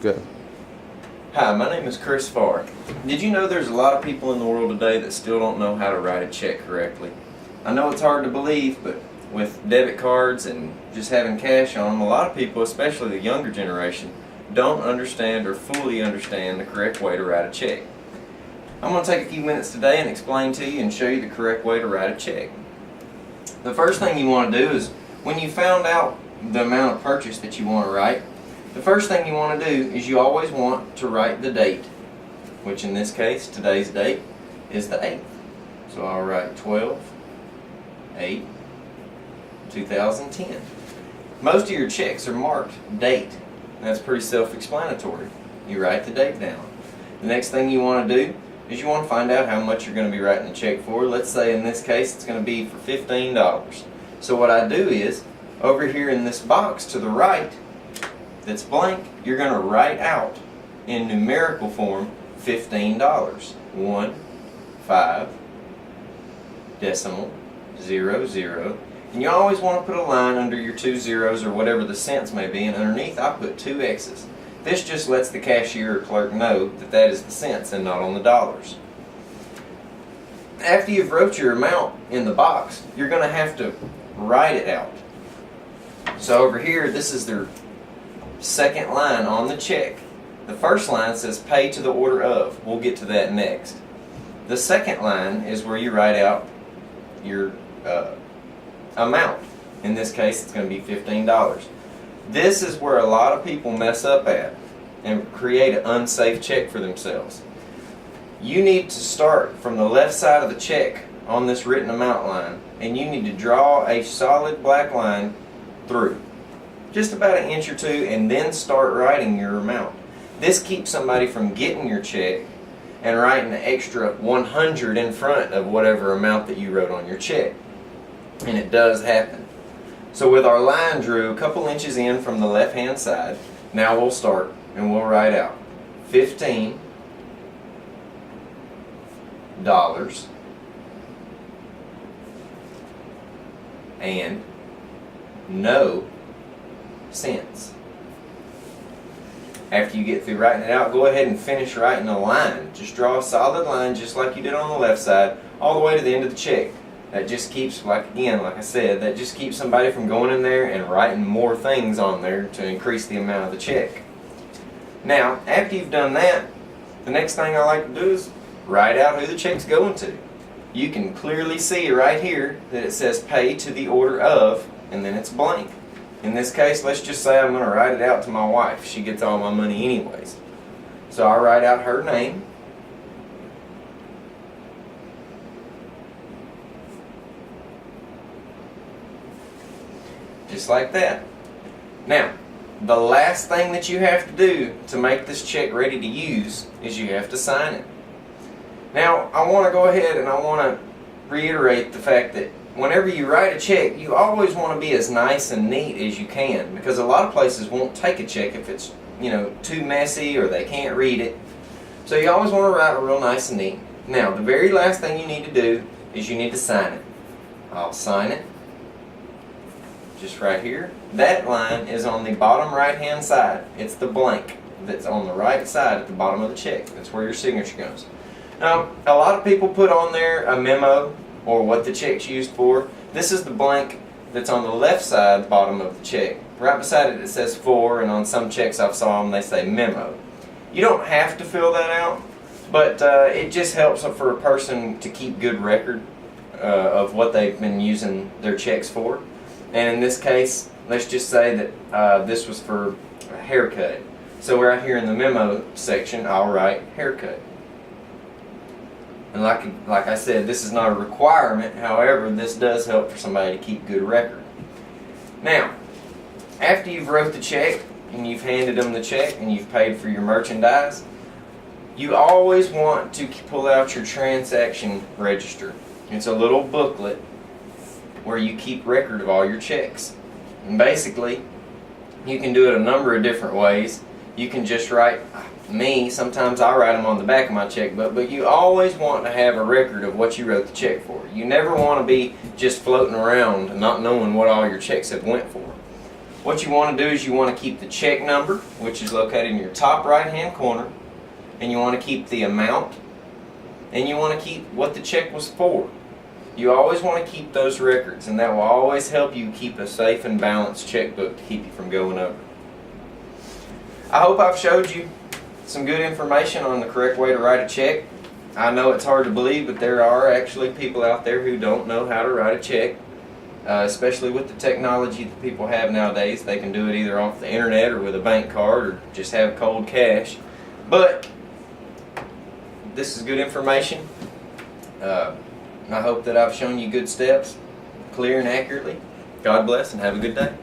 Go. Hi, my name is Chris Farr. Did you know there's a lot of people in the world today that still don't know how to write a check correctly? I know it's hard to believe, but with debit cards and just having cash on them, a lot of people, especially the younger generation, don't understand or fully understand the correct way to write a check. I'm going to take a few minutes today and explain to you and show you the correct way to write a check. The first thing you want to do is, when you found out the amount of purchase that you want to write, the first thing you want to do is you always want to write the date, which in this case, today's date is the 8th. So I'll write 12/8/2010. Most of your checks are marked date. That's pretty self-explanatory. You write the date down. The next thing you want to do is you want to find out how much you're going to be writing the check for. Let's say in this case it's going to be for $15. So what I do is, over here in this box to the right that's blank, you're going to write out in numerical form $15. 1, 5, decimal, 0, 0. And you always want to put a line under your 2 zeros or whatever the cents may be, and underneath I put 2 X's. This just lets the cashier or clerk know that that is the cents and not on the dollars. After you've wrote your amount in the box, you're going to have to write it out. So over here, this is their second line on the check. The first line says pay to the order of. We'll get to that next. The second line is where you write out your amount. In this case, it's going to be $15. This is where a lot of people mess up at and create an unsafe check for themselves. You need to start from the left side of the check on this written amount line, and you need to draw a solid black line through, just about an inch or two, and then start writing your amount. This keeps somebody from getting your check and writing an extra 100 in front of whatever amount that you wrote on your check. And it does happen. So with our line drew a couple inches in from the left hand side, now we'll start and we'll write out $15 and no cents. After you get through writing it out, go ahead and finish writing a line. Just draw a solid line just like you did on the left side all the way to the end of the check. That just keeps, like I said, that just keeps somebody from going in there and writing more things on there to increase the amount of the check. Now, after you've done that, the next thing I like to do is write out who the check's going to. You can clearly see right here that it says pay to the order of, and then it's blank. In this case, let's just say I'm going to write it out to my wife. She gets all my money anyways. So I'll write out her name. Just like that. Now, the last thing that you have to do to make this check ready to use is you have to sign it. Now, I want to go ahead and I want to reiterate the fact that whenever you write a check, you always want to be as nice and neat as you can, because a lot of places won't take a check if it's, too messy or they can't read it. So you always want to write real nice and neat. Now, the very last thing you need to do is you need to sign it. I'll sign it. Just right here. That line is on the bottom right hand side. It's the blank that's on the right side at the bottom of the check. That's where your signature goes. Now, a lot of people put on there a memo or what the check's used for. This is the blank that's on the left side bottom of the check. Right beside it says for, and on some checks I've saw them they say memo. You don't have to fill that out, but it just helps for a person to keep good record of what they've been using their checks for. And in this case, let's just say that this was for a haircut. So right here in the memo section, I'll write haircut. And like I said, this is not a requirement. However, this does help for somebody to keep good record. Now, after you've wrote the check and you've handed them the check and you've paid for your merchandise, you always want to pull out your transaction register. It's a little booklet where you keep record of all your checks. And basically, you can do it a number of different ways. You can just write, sometimes I write them on the back of my checkbook, but you always want to have a record of what you wrote the check for. You never want to be just floating around and not knowing what all your checks have went for. What you want to do is you want to keep the check number, which is located in your top right hand corner, and you want to keep the amount, and you want to keep what the check was for. You always want to keep those records, and that will always help you keep a safe and balanced checkbook to keep you from going over. I hope I've showed you some good information on the correct way to write a check. I know it's hard to believe, but there are actually people out there who don't know how to write a check. Especially with the technology that people have nowadays. They can do it either off the internet or with a bank card or just have cold cash. But this is good information. I hope that I've shown you good steps, clear and accurately. God bless and have a good day.